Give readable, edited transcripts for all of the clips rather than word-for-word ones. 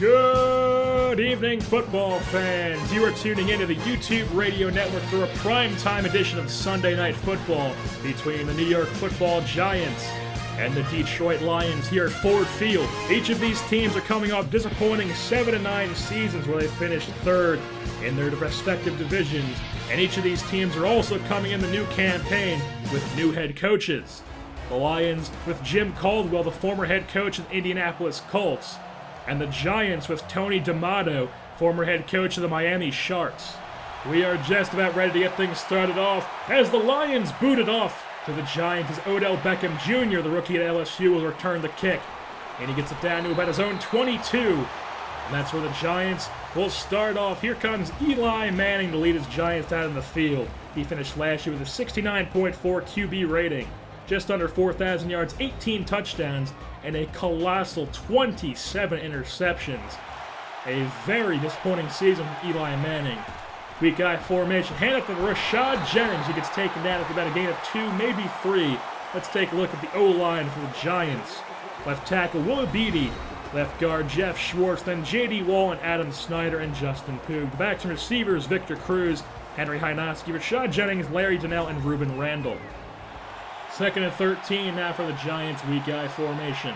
Good evening, football fans. You are tuning into the YouTube radio network for a primetime edition of Sunday Night Football between the New York Football Giants and the Detroit Lions here at Ford Field. Each of these teams are coming off disappointing 7-9 seasons where they finished third in their respective divisions, and each of these teams are also coming in the new campaign with new head coaches. The Lions with Jim Caldwell, the former head coach of the Indianapolis Colts, and the Giants with Tony D'Amato, former head coach of the Miami Sharks. We are just about ready to get things started off as the Lions booted off to the Giants as Odell Beckham Jr., the rookie at LSU, will return the kick. And he gets it down to about his own 22. And that's where the Giants will start off. Here comes Eli Manning to lead his Giants out in the field. He finished last year with a 69.4 QB rating, just under 4,000 yards, 18 touchdowns, and a colossal 27 interceptions. A very disappointing season for Eli Manning. Weak eye formation. Hand up to Rashad Jennings. He gets taken down after about a gain of 2, maybe 3. Let's take a look at the O-line for the Giants. Left tackle Will Beatty. Left guard Jeff Schwartz. Then J.D. Wall and Adam Snyder and Justin Poog. The backs and receivers Victor Cruz, Henry Hynoski, Rashad Jennings, Larry Donnell, and Ruben Randall. Second and 13 now for the Giants' weak eye formation.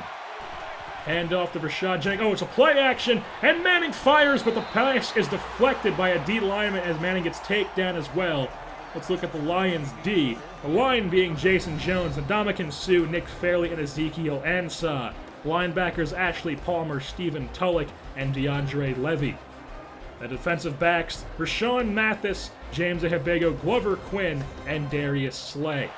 Hand off to Rashad Jennings. Oh, it's a play action, and Manning fires, but the pass is deflected by a D lineman as Manning gets taken down as well. Let's look at the Lions' D. The line being Jason Jones, Ndamukong Suh, Nick Fairley, and Ezekiel Ansah. Linebackers Ashley Palmer, Stephen Tulloch, and DeAndre Levy. The defensive backs Rashawn Mathis, James Ahebego, Glover Quinn, and Darius Slay.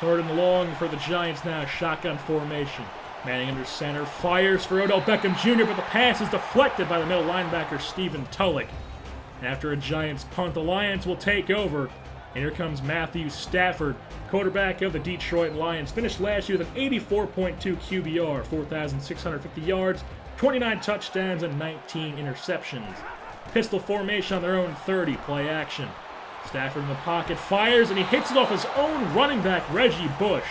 Third and long for the Giants now, shotgun formation. Manning under center, fires for Odell Beckham Jr., but the pass is deflected by the middle linebacker Stephen Tulloch. And after a Giants punt, the Lions will take over. And here comes Matthew Stafford, quarterback of the Detroit Lions. Finished last year with an 84.2 QBR, 4,650 yards, 29 touchdowns, and 19 interceptions. Pistol formation on their own 30, play action. Stafford in the pocket, fires, and he hits it off his own running back, Reggie Bush.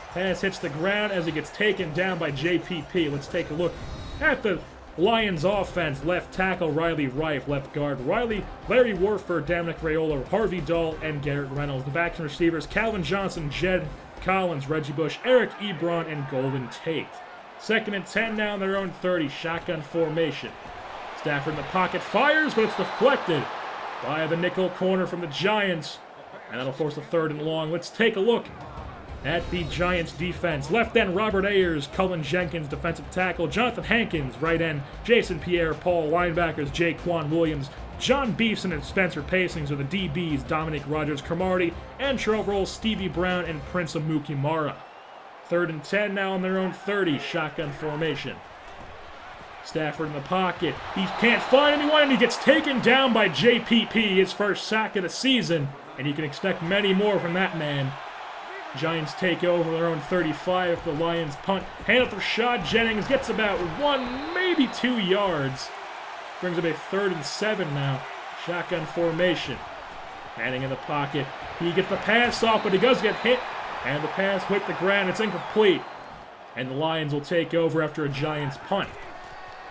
Pass hits the ground as it gets taken down by JPP. Let's take a look at the Lions offense. Left tackle, Riley Reif. Left guard, Larry Warford, Dominic Raiola, Harvey Dahl, and Garrett Reynolds. The backs and receivers, Calvin Johnson, Jed Collins, Reggie Bush, Eric Ebron, and Golden Tate. Second and 10 now in their own 30, shotgun formation. Stafford in the pocket, fires, but it's deflected by the nickel corner from the Giants, and that'll force a third and long. Let's take a look at the Giants defense. Left end Robert Ayers, Cullen Jenkins, defensive tackle Jonathan Hankins, right end Jason Pierre-Paul, linebackers Jaquan Williams, John Beeson, and Spencer Pacings are the DBs Dominic Rogers-Cromartie, and Trevor Stevie Brown and Prince Amukimara. Third and 10 now on their own 30, shotgun formation. Stafford in the pocket. He can't find anyone, and he gets taken down by JPP, his first sack of the season, and you can expect many more from that man. Giants take over their own 35 for the Lions punt. Hand up to Rashad Jennings, gets about 1, maybe 2 yards. Brings up a third and 7 now. Shotgun formation. Manning in the pocket. He gets the pass off, but he does get hit, and the pass hit the ground. It's incomplete. And the Lions will take over after a Giants punt.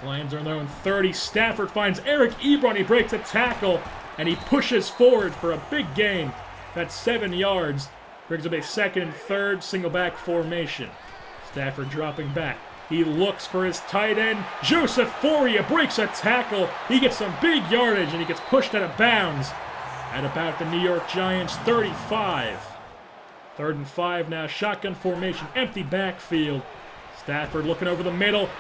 Lions are on their own 30. Stafford finds Eric Ebron. He breaks a tackle, and he pushes forward for a big gain. That's 7 yards. Brings up a second and third, single back formation. Stafford dropping back. He looks for his tight end. Joseph Foria breaks a tackle. He gets some big yardage, and he gets pushed out of bounds at about the New York Giants 35. Third and 5 now, shotgun formation, empty backfield. Stafford looking over the middle.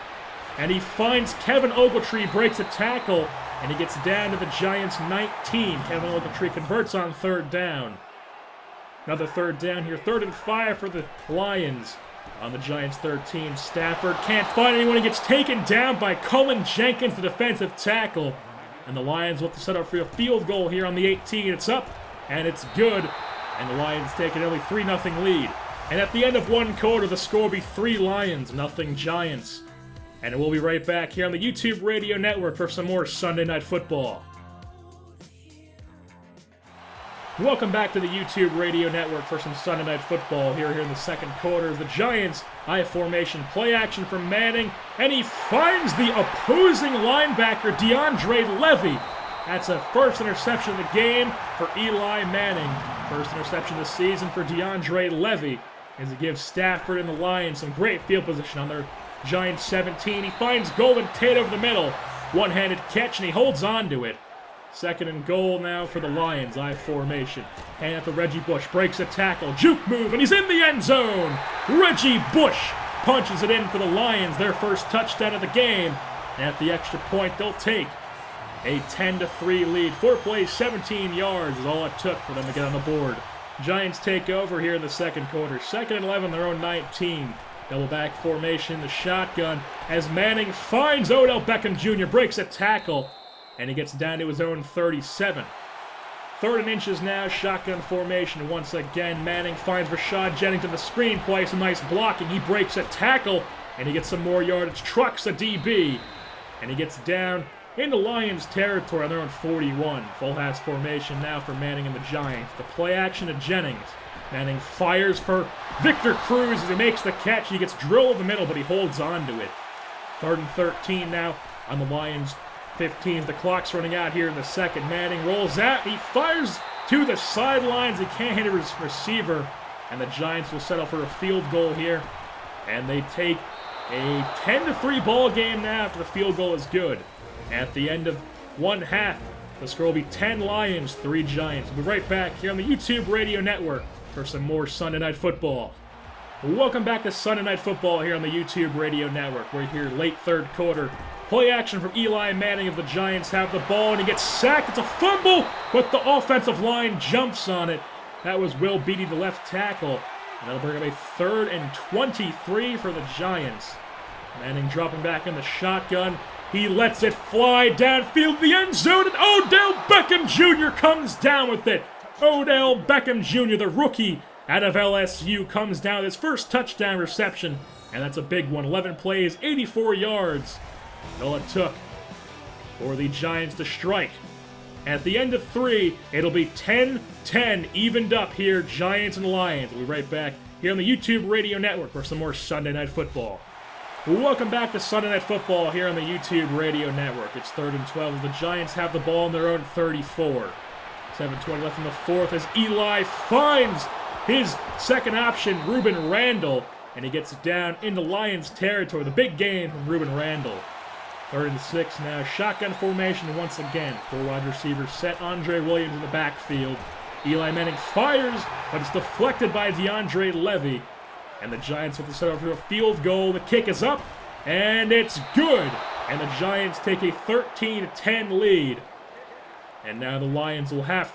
And he finds Kevin Ogletree, breaks a tackle, and he gets down to the Giants' 19. Kevin Ogletree converts on third down. Another third down here. Third and 5 for the Lions. On the Giants' 13, Stafford can't find anyone. He gets taken down by Cullen Jenkins, the defensive tackle. And the Lions will have to set up for a field goal here on the 18. It's up, and it's good. And the Lions take an early 3-0 lead. And at the end of one quarter, the score will be 3 Lions, 0 Giants. And we'll be right back here on the YouTube Radio Network for some more Sunday Night Football. Welcome back to the YouTube Radio Network for some Sunday Night Football here in the second quarter. The Giants, I formation, play action from Manning, and he finds the opposing linebacker, DeAndre Levy. That's a first interception of the game for Eli Manning. First interception of the season for DeAndre Levy as he gives Stafford and the Lions some great field position on their Giants 17. He finds Golden Tate over the middle. One-handed catch, and he holds on to it. Second and goal now for the Lions, I formation. Hand at the Reggie Bush, breaks a tackle, juke move, and he's in the end zone! Reggie Bush punches it in for the Lions, their first touchdown of the game. And at the extra point, they'll take a 10-3 lead. 4 plays, 17 yards is all it took for them to get on the board. Giants take over here in the second quarter. Second and 11, their own 19. Double back formation, the shotgun, as Manning finds Odell Beckham Jr., breaks a tackle, and he gets down to his own 37. Third and inches now, shotgun formation once again. Manning finds Rashad Jennings in the screen play, some nice blocking. He breaks a tackle, and he gets some more yardage, trucks a DB, and he gets down into Lions territory on their own 41. Full house formation now for Manning and the Giants. The play action to Jennings. Manning fires for Victor Cruz as he makes the catch. He gets drilled in the middle, but he holds on to it. Third and 13 now on the Lions 15. The clock's running out here in the second. Manning rolls out. He fires to the sidelines. He can't hit his receiver, and the Giants will settle for a field goal here. And they take a 10-3 ball game now after the field goal is good. At the end of one half, the score will be 10 Lions, 3 Giants. We'll be right back here on the YouTube Radio Network for some more Sunday Night Football. Welcome back to Sunday Night Football here on the YouTube Radio Network. We're here late third quarter. Play action from Eli Manning of the Giants have the ball, and he gets sacked. It's a fumble, but the offensive line jumps on it. That was Will Beatty, the left tackle. And that'll bring up a 3rd and 23 for the Giants. Manning dropping back in the shotgun. He lets it fly downfield the end zone, and Odell Beckham Jr. comes down with it. Odell Beckham Jr., the rookie out of LSU, comes down with his first touchdown reception, and that's a big one. 11 plays, 84 yards. All it took for the Giants to strike. At the end of 3, it'll be 10-10, evened up here, Giants and Lions. We'll be right back here on the YouTube Radio Network for some more Sunday Night Football. Welcome back to Sunday Night Football here on the YouTube Radio Network. It's 3rd and 12 as the Giants have the ball on their own 34. 7:20 left in the fourth as Eli finds his second option, Ruben Randall, and he gets it down into Lions territory. The big gain from Ruben Randall. 3rd and 6 now, shotgun formation once again. 4 wide receivers set, Andre Williams in the backfield. Eli Manning fires, but it's deflected by DeAndre Levy. And the Giants have to set up for a field goal. The kick is up, and it's good. And the Giants take a 13-10 lead. And now the Lions will have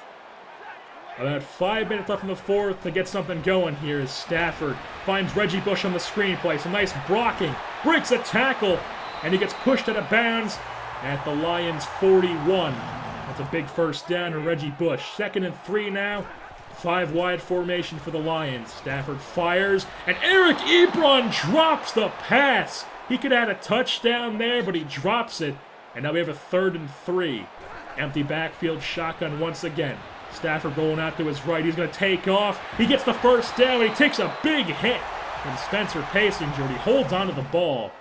about 5 minutes left in the fourth to get something going here as Stafford finds Reggie Bush on the screenplay. Some nice blocking, breaks a tackle, and he gets pushed out of bounds at the Lions 41. That's a big first down to Reggie Bush. 2nd and 3 now. 5 wide formation for the Lions. Stafford fires, and Eric Ebron drops the pass. He could add a touchdown there, but he drops it. And now we have a 3rd and 3. Empty backfield shotgun once again. Stafford rolling out to his right. He's going to take off. He gets the first down, and he takes a big hit from Spencer Paysinger. He holds onto the ball.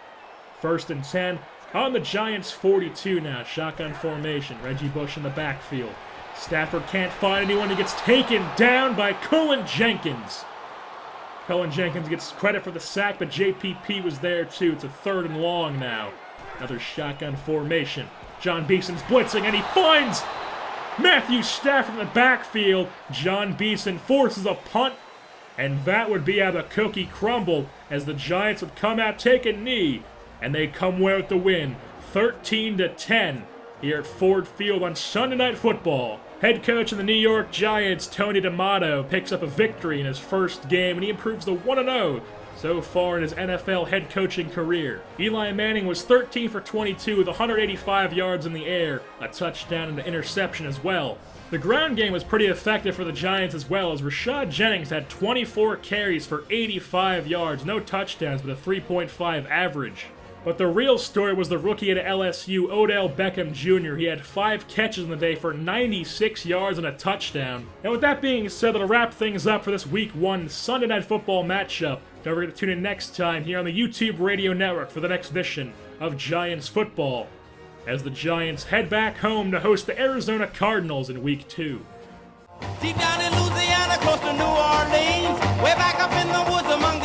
1st and 10 on the Giants 42 now. Shotgun formation. Reggie Bush in the backfield. Stafford can't find anyone. He gets taken down by Cullen Jenkins. Cullen Jenkins gets credit for the sack, but JPP was there too. It's a 3rd and long now. Another shotgun formation. John Beeson's blitzing, and he finds Matthew Stafford in the backfield. John Beeson forces a punt, and that would be how the cookie crumbled as the Giants would come out, take a knee, and they come away with the win. 13-10 here at Ford Field on Sunday Night Football. Head coach of the New York Giants, Tony D'Amato, picks up a victory in his first game, and he improves to 1-0 so far in his NFL head coaching career. Eli Manning was 13 for 22 with 185 yards in the air, a touchdown and an interception as well. The ground game was pretty effective for the Giants as well, as Rashad Jennings had 24 carries for 85 yards, no touchdowns, but a 3.5 average. But the real story was the rookie at LSU, Odell Beckham Jr. He had 5 catches in the day for 96 yards and a touchdown. And with that being said, that'll wrap things up for this Week 1 Sunday Night Football matchup. Don't forget to tune in next time here on the YouTube Radio Network for the next edition of Giants Football, as the Giants head back home to host the Arizona Cardinals in Week 2. Deep down in Louisiana, close to New Orleans, way back up in the woods among